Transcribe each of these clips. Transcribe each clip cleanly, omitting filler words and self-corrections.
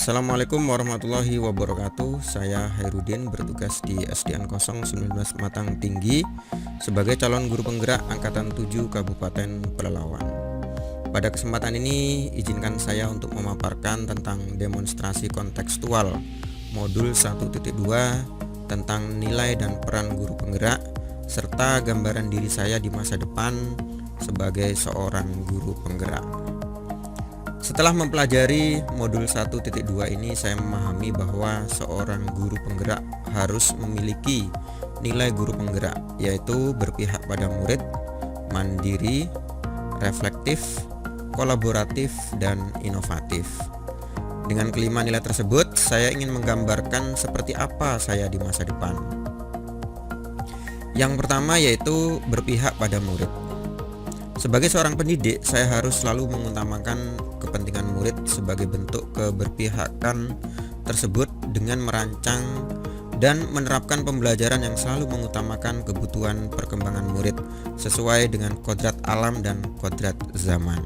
Assalamualaikum warahmatullahi wabarakatuh. Saya Hairudin bertugas di SDN 019 Matang Tinggi sebagai calon guru penggerak angkatan 7 Kabupaten Pelalawan. Pada kesempatan ini izinkan saya untuk memaparkan tentang demonstrasi kontekstual modul 1.2 tentang nilai dan peran guru penggerak serta gambaran diri saya di masa depan sebagai seorang guru penggerak. Setelah mempelajari modul 1.2 ini, saya memahami bahwa seorang guru penggerak harus memiliki nilai guru penggerak, yaitu berpihak pada murid, mandiri, reflektif, kolaboratif, dan inovatif. Dengan kelima nilai tersebut, saya ingin menggambarkan seperti apa saya di masa depan. Yang pertama yaitu berpihak pada murid. Sebagai seorang pendidik, saya harus selalu mengutamakan kepentingan murid sebagai bentuk keberpihakan tersebut dengan merancang dan menerapkan pembelajaran yang selalu mengutamakan kebutuhan perkembangan murid sesuai dengan kodrat alam dan kodrat zaman.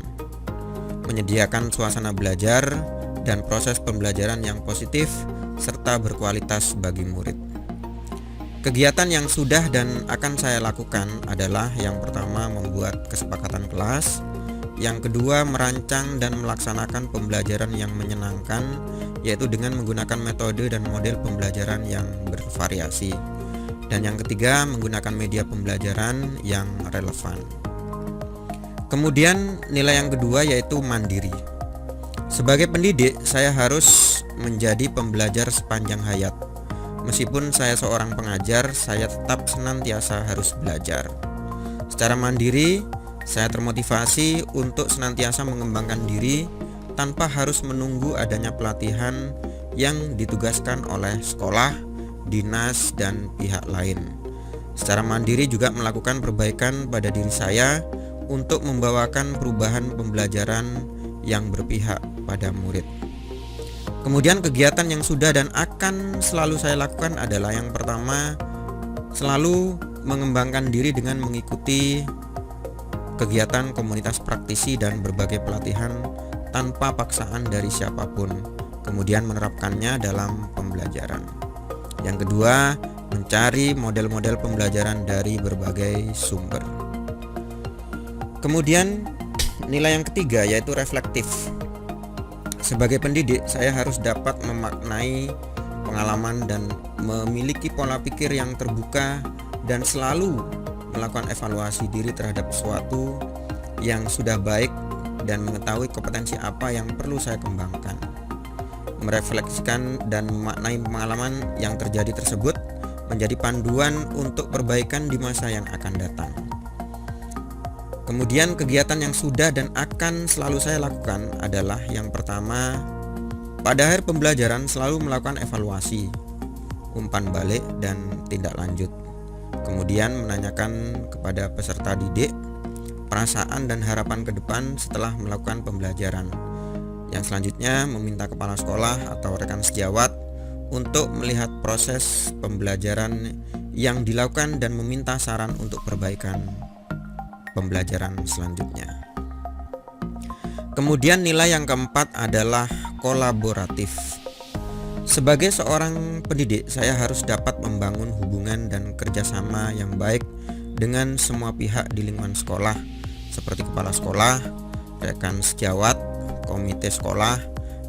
Menyediakan suasana belajar dan proses pembelajaran yang positif serta berkualitas bagi murid. Kegiatan yang sudah dan akan saya lakukan adalah yang pertama membuat kesepakatan kelas, yang kedua merancang dan melaksanakan pembelajaran yang menyenangkan yaitu dengan menggunakan metode dan model pembelajaran yang bervariasi, dan yang ketiga menggunakan media pembelajaran yang relevan. Kemudian nilai yang kedua yaitu mandiri. Sebagai pendidik, saya harus menjadi pembelajar sepanjang hayat. Meskipun saya seorang pengajar, saya tetap senantiasa harus belajar. Secara mandiri, saya termotivasi untuk senantiasa mengembangkan diri tanpa harus menunggu adanya pelatihan yang ditugaskan oleh sekolah, dinas, dan pihak lain. Secara mandiri juga melakukan perbaikan pada diri saya untuk membawakan perubahan pembelajaran yang berpihak pada murid. Kemudian kegiatan yang sudah dan akan selalu saya lakukan adalah yang pertama, selalu mengembangkan diri dengan mengikuti kegiatan komunitas praktisi dan berbagai pelatihan tanpa paksaan dari siapapun, kemudian menerapkannya dalam pembelajaran. Yang kedua, mencari model-model pembelajaran dari berbagai sumber. Kemudian nilai yang ketiga yaitu reflektif. Sebagai pendidik, saya harus dapat memaknai pengalaman dan memiliki pola pikir yang terbuka dan selalu melakukan evaluasi diri terhadap sesuatu yang sudah baik dan mengetahui kompetensi apa yang perlu saya kembangkan. Merefleksikan dan memaknai pengalaman yang terjadi tersebut menjadi panduan untuk perbaikan di masa yang akan datang. Kemudian kegiatan yang sudah dan akan selalu saya lakukan adalah yang pertama, pada akhir pembelajaran selalu melakukan evaluasi, umpan balik, dan tindak lanjut. Kemudian menanyakan kepada peserta didik perasaan dan harapan ke depan setelah melakukan pembelajaran. Yang selanjutnya meminta kepala sekolah atau rekan sejawat untuk melihat proses pembelajaran yang dilakukan dan meminta saran untuk perbaikan pembelajaran selanjutnya. Kemudian nilai yang keempat adalah kolaboratif. Sebagai seorang pendidik, saya harus dapat membangun hubungan dan kerjasama yang baik dengan semua pihak di lingkungan sekolah, seperti kepala sekolah, rekan sejawat, komite sekolah,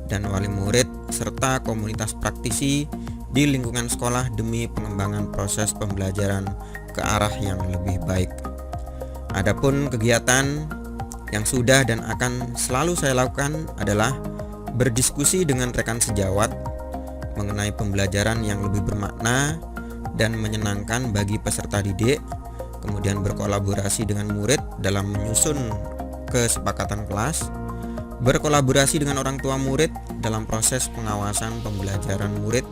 dan wali murid, serta komunitas praktisi di lingkungan sekolah demi pengembangan proses pembelajaran ke arah yang lebih baik. Adapun kegiatan yang sudah dan akan selalu saya lakukan adalah berdiskusi dengan rekan sejawat mengenai pembelajaran yang lebih bermakna dan menyenangkan bagi peserta didik, kemudian berkolaborasi dengan murid dalam menyusun kesepakatan kelas, berkolaborasi dengan orang tua murid dalam proses pengawasan pembelajaran murid,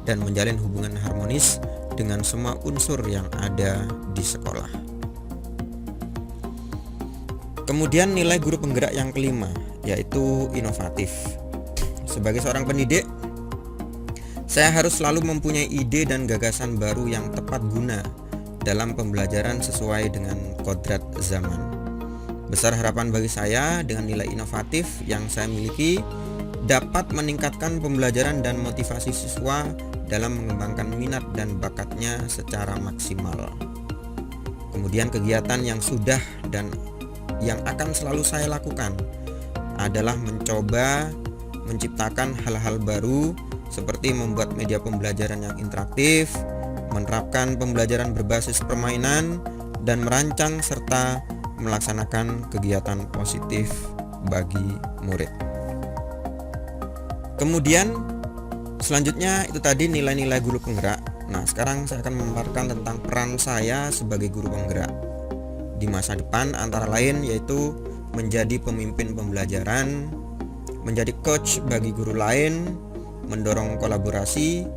dan menjalin hubungan harmonis dengan semua unsur yang ada di sekolah. Kemudian nilai guru penggerak yang kelima yaitu inovatif. Sebagai seorang pendidik, saya harus selalu mempunyai ide dan gagasan baru yang tepat guna dalam pembelajaran sesuai dengan kodrat zaman. Besar harapan bagi saya dengan nilai inovatif yang saya miliki dapat meningkatkan pembelajaran dan motivasi siswa dalam mengembangkan minat dan bakatnya secara maksimal. Kemudian kegiatan yang sudah dan yang akan selalu saya lakukan adalah mencoba menciptakan hal-hal baru seperti membuat media pembelajaran yang interaktif, menerapkan pembelajaran berbasis permainan, dan merancang serta melaksanakan kegiatan positif bagi murid. Kemudian selanjutnya itu tadi nilai-nilai guru penggerak. Nah, sekarang saya akan memaparkan tentang peran saya sebagai guru penggerak di masa depan, antara lain yaitu menjadi pemimpin pembelajaran, menjadi coach bagi guru lain, mendorong kolaborasi,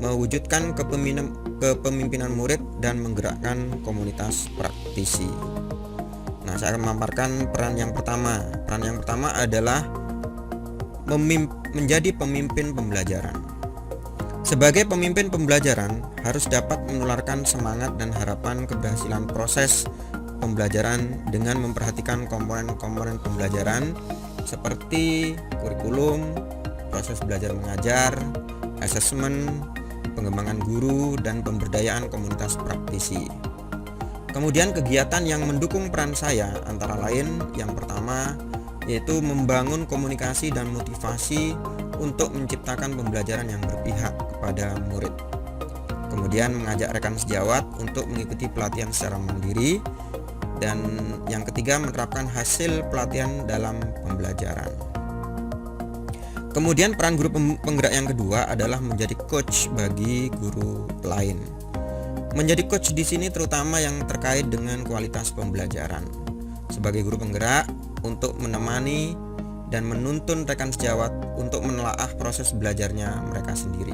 mewujudkan kepemimpinan murid, dan menggerakkan komunitas praktisi. Nah, saya akan memaparkan peran yang pertama. Peran yang pertama adalah menjadi pemimpin pembelajaran. Sebagai pemimpin pembelajaran harus dapat menularkan semangat dan harapan keberhasilan proses pembelajaran dengan memperhatikan komponen-komponen pembelajaran seperti kurikulum, proses belajar mengajar, asesmen, pengembangan guru, dan pemberdayaan komunitas praktisi. Kemudian kegiatan yang mendukung peran saya antara lain yang pertama yaitu membangun komunikasi dan motivasi untuk menciptakan pembelajaran yang berpihak kepada murid. Kemudian mengajak rekan sejawat untuk mengikuti pelatihan secara mandiri. Dan yang ketiga menerapkan hasil pelatihan dalam pembelajaran. Kemudian peran guru penggerak yang kedua adalah menjadi coach bagi guru lain. Menjadi coach di sini terutama yang terkait dengan kualitas pembelajaran. Sebagai guru penggerak untuk menemani dan menuntun rekan sejawat untuk menelaah proses belajarnya mereka sendiri.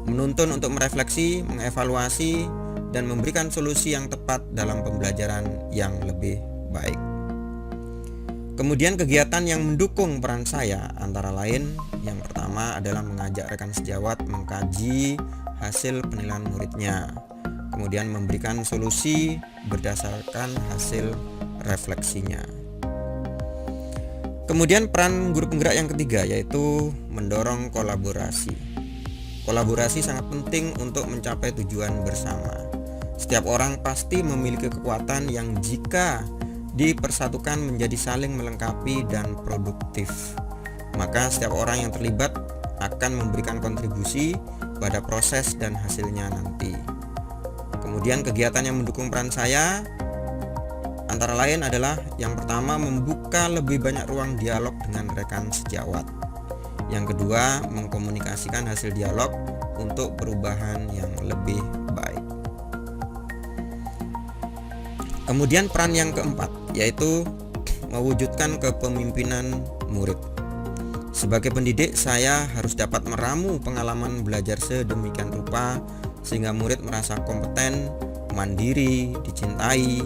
Menuntun untuk merefleksi, mengevaluasi, dan memberikan solusi yang tepat dalam pembelajaran yang lebih baik. Kemudian kegiatan yang mendukung peran saya antara lain yang pertama adalah mengajak rekan sejawat mengkaji hasil penilaian muridnya, kemudian memberikan solusi berdasarkan hasil refleksinya. Kemudian peran guru penggerak yang ketiga yaitu mendorong kolaborasi. Kolaborasi sangat penting untuk mencapai tujuan bersama. Setiap orang pasti memiliki kekuatan yang jika dipersatukan menjadi saling melengkapi dan produktif. Maka setiap orang yang terlibat akan memberikan kontribusi pada proses dan hasilnya nanti. Kemudian kegiatan yang mendukung peran saya antara lain adalah yang pertama membuka lebih banyak ruang dialog dengan rekan sejawat. Yang kedua mengkomunikasikan hasil dialog untuk perubahan yang lebih baik. Kemudian peran yang keempat yaitu mewujudkan kepemimpinan murid. Sebagai pendidik saya harus dapat meramu pengalaman belajar sedemikian rupa sehingga murid merasa kompeten, mandiri, dicintai,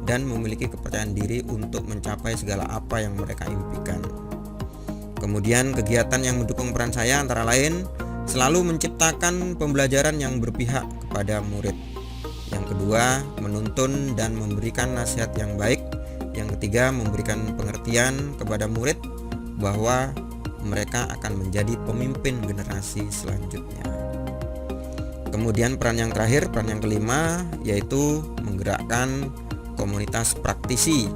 dan memiliki kepercayaan diri untuk mencapai segala apa yang mereka impikan. Kemudian kegiatan yang mendukung peran saya antara lain selalu menciptakan pembelajaran yang berpihak kepada murid. Yang kedua, menuntun dan memberikan nasihat yang baik. Yang ketiga, memberikan pengertian kepada murid bahwa mereka akan menjadi pemimpin generasi selanjutnya. Kemudian peran yang terakhir, peran yang kelima yaitu menggerakkan komunitas praktisi.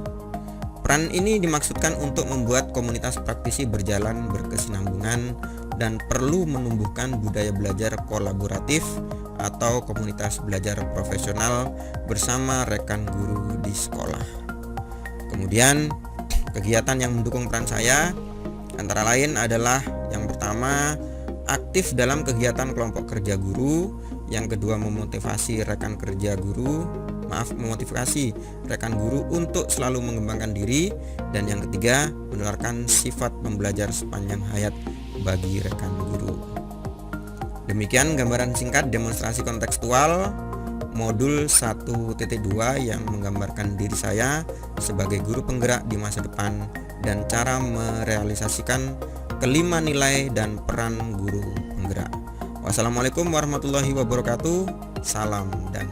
Peran ini dimaksudkan untuk membuat komunitas praktisi berjalan berkesinambungan dan perlu menumbuhkan budaya belajar kolaboratif atau komunitas belajar profesional bersama rekan guru di sekolah. Kemudian kegiatan yang mendukung peran saya antara lain adalah yang pertama aktif dalam kegiatan kelompok kerja guru, yang kedua memotivasi rekan guru untuk selalu mengembangkan diri, dan yang ketiga menularkan sifat pembelajar sepanjang hayat bagi rekan guru. Demikian gambaran singkat demonstrasi kontekstual modul 1.2 yang menggambarkan diri saya sebagai guru penggerak di masa depan dan cara merealisasikan kelima nilai dan peran guru penggerak. Wassalamualaikum warahmatullahi wabarakatuh. Salam dan